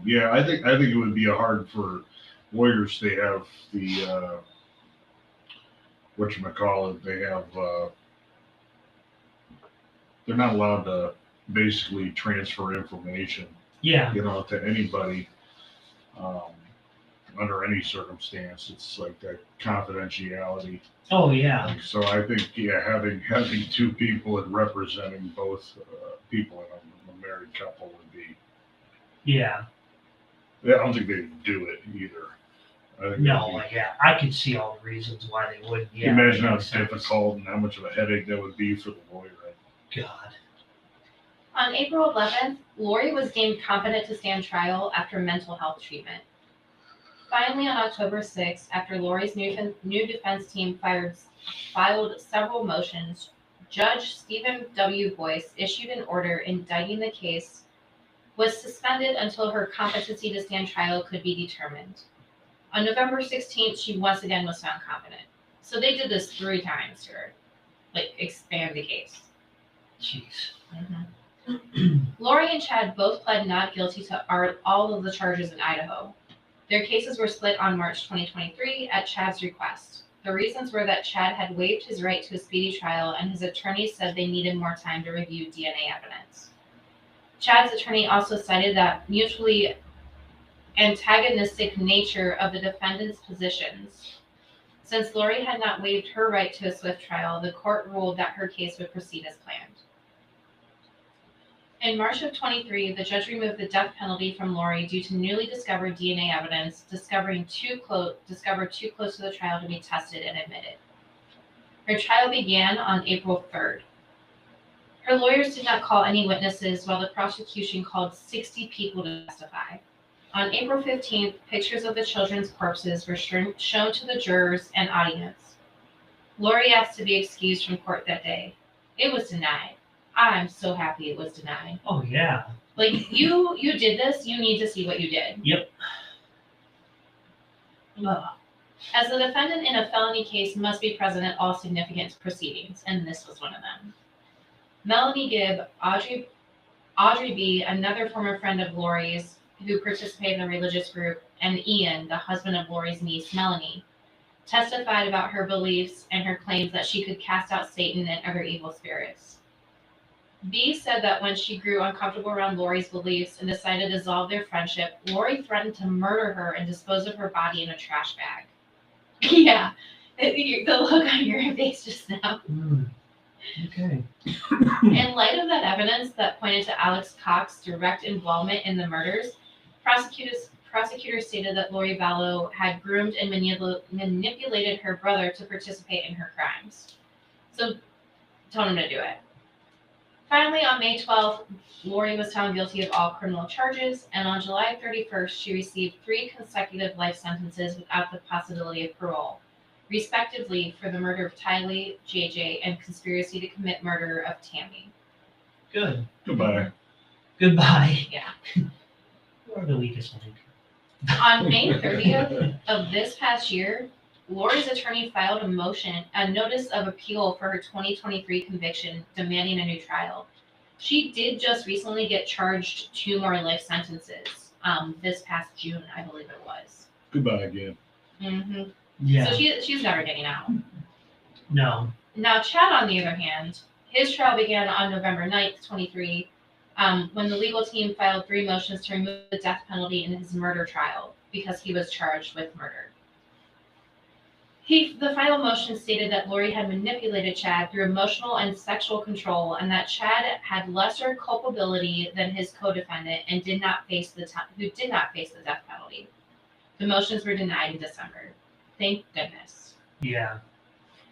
yeah, I think it would be hard for lawyers to have the whatchamacallit, they have they're not allowed to basically transfer information, Yeah. To anybody under any circumstance. It's like that confidentiality. Oh yeah. So I think having two people and representing both people in a married couple would be. Yeah. I don't think they'd do it either. I could see all the reasons why they would. Yeah. Imagine how difficult and how much of a headache that would be for the lawyer. God. On April 11th, Lori was deemed competent to stand trial after mental health treatment. Finally, on October 6th, after Lori's new defense team filed several motions, Judge Stephen W. Boyce issued an order indicting the case was suspended until her competency to stand trial could be determined. On November 16th, she once again was found competent. So they did this 3 times to her, expand the case. Jeez. Mm-hmm. Lori and Chad both pled not guilty to all of the charges in Idaho. Their cases were split on March 2023 at Chad's request. The reasons were that Chad had waived his right to a speedy trial, and his attorney said they needed more time to review DNA evidence. Chad's attorney also cited that mutually antagonistic nature of the defendant's positions. Since Lori had not waived her right to a swift trial, the court ruled that her case would proceed as planned. In March of 23, the judge removed the death penalty from Lori due to newly discovered DNA evidence discovered too close to the trial to be tested and admitted. Her trial began on April 3rd. Her lawyers did not call any witnesses, while the prosecution called 60 people to testify. On April 15th, pictures of the children's corpses were shown to the jurors and audience. Lori asked to be excused from court that day. It was denied. I'm so happy it was denied. Oh yeah. You did this, you need to see what you did. Yep. As the defendant in a felony case must be present at all significant proceedings, and this was one of them. Melanie Gibb, Audrey B., another former friend of Lori's who participated in the religious group, and Ian, the husband of Lori's niece, Melanie, testified about her beliefs and her claims that she could cast out Satan and other evil spirits. B said that when she grew uncomfortable around Lori's beliefs and decided to dissolve their friendship, Lori threatened to murder her and dispose of her body in a trash bag. Yeah, the look on your face just now. Okay. In light of that evidence that pointed to Alex Cox's direct involvement in the murders, prosecutors stated that Lori Vallow had groomed and manipulated her brother to participate in her crimes. So, told him to do it. Finally, on May 12th, Lori was found guilty of all criminal charges, and on July 31st, she received 3 consecutive life sentences without the possibility of parole, respectively for the murder of Tylee, JJ, and conspiracy to commit murder of Tammy. Good. Goodbye. Yeah. You're the weakest link. On May 30th of this past year, Lori's attorney filed a notice of appeal for her 2023 conviction demanding a new trial. She did just recently get charged 2 more life sentences. This past June, I believe it was. Goodbye again. Mm-hmm. Yeah. So she's never getting out. No. Now, Chad, on the other hand, his trial began on November 9th, 23, when the legal team filed 3 motions to remove the death penalty in his murder trial because he was charged with murder. The final motion stated that Lori had manipulated Chad through emotional and sexual control, and that Chad had lesser culpability than his co-defendant and did not face the death penalty. The motions were denied in December. Thank goodness. Yeah.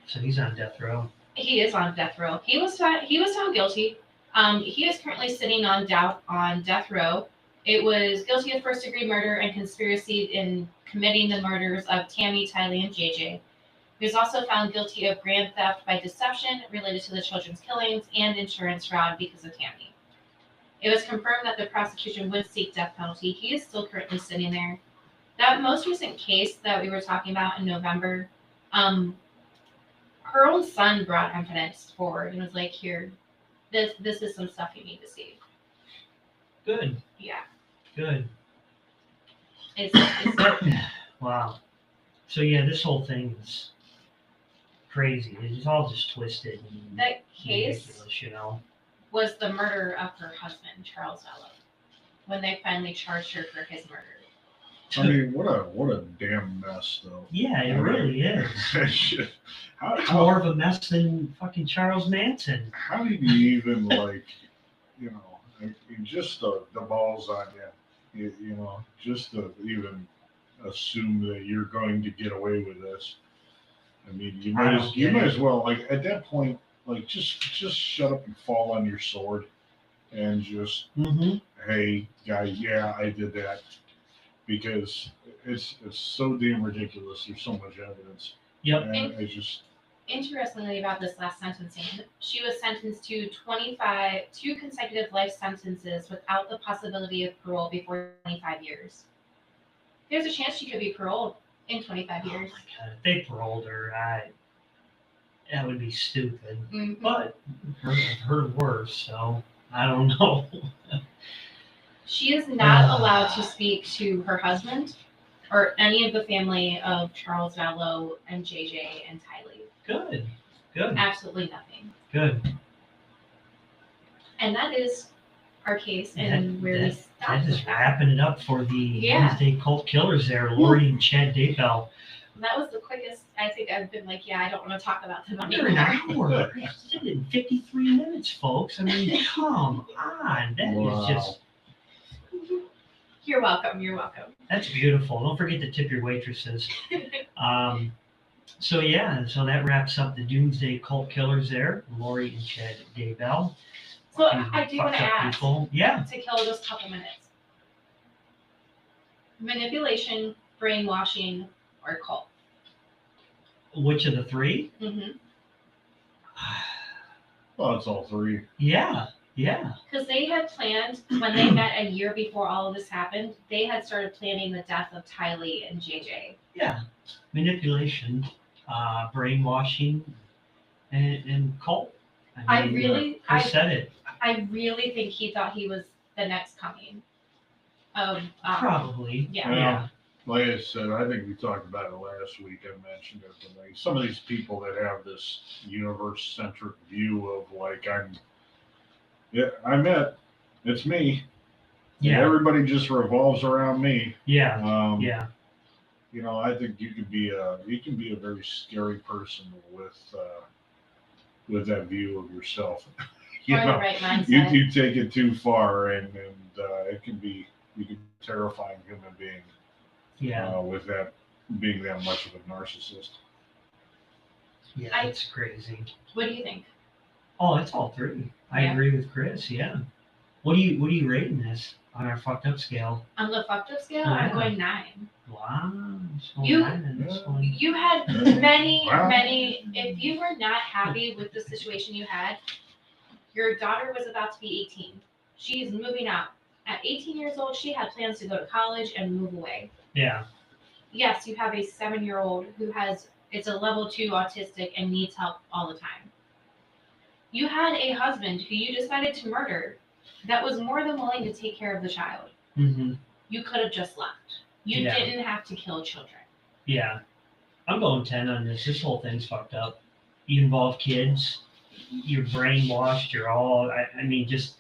So he's on death row. He is on death row. He was found guilty. He is currently sitting on death row. It was guilty of first-degree murder and conspiracy in committing the murders of Tammy, Tylee, and JJ. He was also found guilty of grand theft by deception related to the children's killings and insurance fraud because of Tammy. It was confirmed that the prosecution would seek death penalty. He is still currently sitting there. That most recent case that we were talking about in November, her own son brought evidence forward and was like, "Here, this is some stuff you need to see." Good. Yeah. Good. It's Wow. So yeah, this whole thing is crazy. It's all just twisted. And that case ridiculous, you know. was the murder of her husband, Charles Vela, when they finally charged her for his murder. I mean, what a damn mess, though. Yeah, it really is. It's more of a mess than fucking Charles Manson. How did you even just the balls on you, just to even assume that you're going to get away with this? I mean, you might as well, like, at that point, like, just shut up and fall on your sword, and just, hey, guy, yeah, I did that, because it's so damn ridiculous. There's so much evidence. Yep. And I just. Interestingly about this last sentencing, she was sentenced to 2 consecutive life sentences without the possibility of parole before 25 years. There's a chance she could be paroled in 25 years. Oh my God, if they paroled her, that would be stupid. Mm-hmm. But I've heard worse, so I don't know. She is not allowed to speak to her husband or any of the family of Charles Vallow and JJ and Tylee. Good. Absolutely nothing. Good. And that is our case and where we stopped. That is wrapping it up for the Doomsday cult killers there, Lori and Chad Daybell. That was the quickest I think I've been like, yeah, I don't want to talk about them Under an hour. It's in 53 minutes, folks. I mean, come on. That is just... You're welcome. That's beautiful. Don't forget to tip your waitresses. So that wraps up the Doomsday cult killers there, Lori and Chad Daybell. So I do want to ask, to kill just a couple minutes. Manipulation, brainwashing, or cult? Which of the 3? Mm-hmm. Well, it's all 3. Yeah. Because they had planned, when they met a year before all of this happened, they had started planning the death of Tylee and JJ. Yeah. Manipulation, brainwashing, and cult. Chris said it. I really think he thought he was the next coming of... Probably. Yeah. Like I said, I think we talked about it last week. I mentioned it. But like, some of these people that have this universe-centric view of, like, I'm it. It's me. Yeah. And everybody just revolves around me. Yeah. I think you can be a very scary person with that view of yourself. The right mindset. You take it too far, and you can be a terrifying human being. Yeah. With that being that much of a narcissist. Yeah, it's crazy. What do you think? Oh, it's all 3. I agree with Chris. Yeah. What are you rating this on our fucked up scale? On the fucked up scale, I'm going 9. Wow. You had many. If you were not happy with the situation you had, your daughter was about to be 18. She's moving out. At 18 years old, she had plans to go to college and move away. Yeah. Yes, you have a 7-year-old who is a level 2 autistic and needs help all the time. You had a husband who you decided to murder that was more than willing to take care of the child. Mm-hmm. You could have just left. You didn't have to kill children. Yeah. I'm going 10 on this. This whole thing's fucked up. You involve kids, you're brainwashed, you're all, I mean, just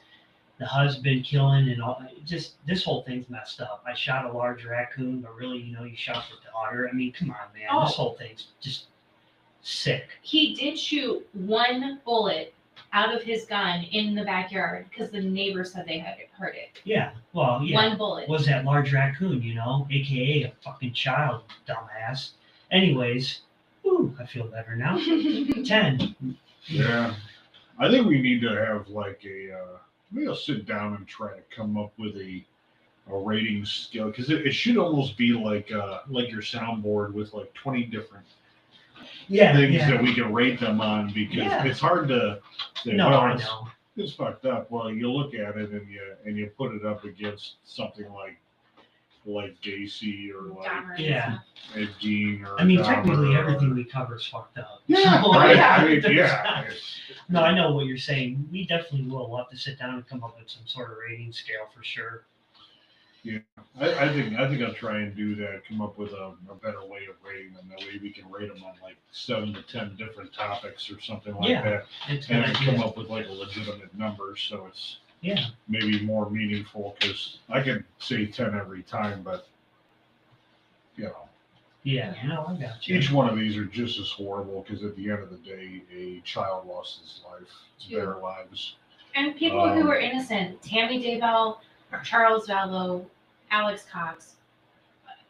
the husband killing and all, just this whole thing's messed up. I shot a large raccoon, but really, you shot the daughter. I mean, come on, man. This whole thing's just sick. He did shoot one bullet out of his gun in the backyard because the neighbors said they had heard it. Yeah, well, yeah. One bullet. Was that large raccoon, AKA a fucking child, dumbass. Anyways, I feel better now. 10. Yeah. I think we need to have like maybe I'll sit down and try to come up with a rating scale, because it should almost be like your soundboard with like 20 different things that we can rate them on, because it's hard to say, I know. It's fucked up. Well, you look at it and you put it up against something like Gacy or like Ed Gein or I mean, Dahmer technically everything we cover is fucked up. Yeah, So, right. I I mean, mean, yeah. No, I know what you're saying. We definitely will. We'll have to sit down and come up with some sort of rating scale for sure. Yeah, I think I'll try and do that. Come up with a better way of rating them. That way we can rate them on like 7 to 10 different topics or something like that, it's and good then idea. come up with like a legitimate number, so it's Yeah. maybe more meaningful. Because I can say 10 every time, but Yeah, no, I got you. each one of these are just as horrible. Because at the end of the day, a child lost his life. It's their lives. And people who were innocent, Tammy Daybell, Charles Vallow, Alex Cox.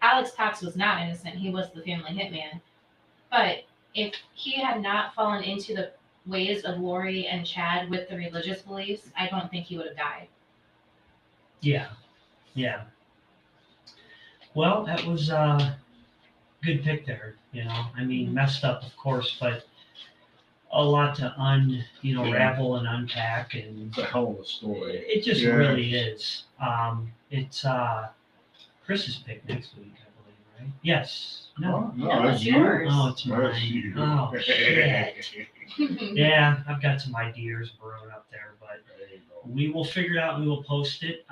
Alex Cox was not innocent. He was the family hitman. But if he had not fallen into the ways of Lori and Chad with the religious beliefs, I don't think he would have died. Yeah. Well, that was a good pick there. I mean, messed up, of course, but a lot to unravel and unpack, and It's a hell of a story. it just really is. It's Chris's pick next week, I believe, right? Yes. No. No, it's yours. Oh, it's That's mine. you. Oh, shit. Yeah, I've got some ideas brewing up there, but There you go. we will figure it out. We will post it.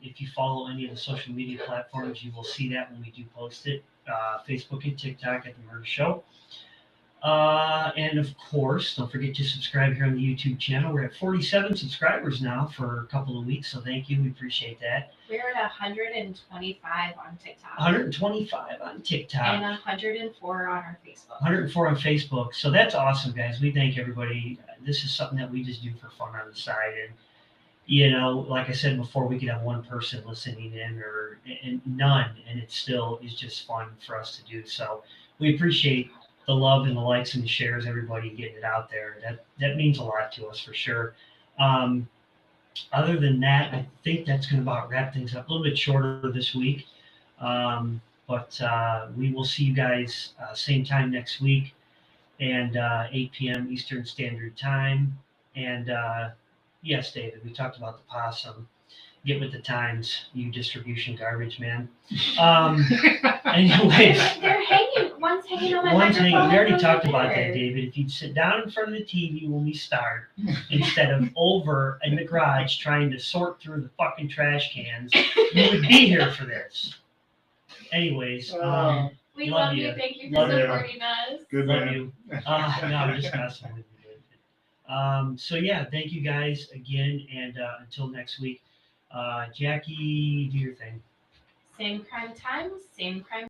If you follow any of the social media platforms, you will see that when we do post it. Facebook and TikTok at The Murder Show. And of course, don't forget to subscribe here on the YouTube channel. We're at 47 subscribers now for a couple of weeks, so thank you. We appreciate that. We're at 125 on TikTok. 125 on TikTok. And 104 on our Facebook. 104 on Facebook. So that's awesome, guys. We thank everybody. This is something that we just do for fun on the side. And, like I said before, we could have one person listening in and none, and it still is just fun for us to do. So we appreciate the love and the likes and the shares, everybody getting it out there. That means a lot to us for sure. Other than that, I think that's going to about wrap things up. A little bit shorter this week. But we will see you guys same time next week, and 8 p.m. Eastern Standard Time. And yes, David, we talked about the possum. Get with the times, you distribution garbage man. Anyways. They're hanging. One's hanging on my One's hanging. microphone. We already one's talked over about that, there. David. If you'd sit down in front of the TV when we start, instead of over in the garage trying to sort through the fucking trash cans, you would be here for this. Anyways, We love you. Thank you for Love you. supporting us. Good love man. you. No, I'm just messing with you, David. So yeah, thank you guys again, and until next week, Jackie, do your thing. Same crime time, same crime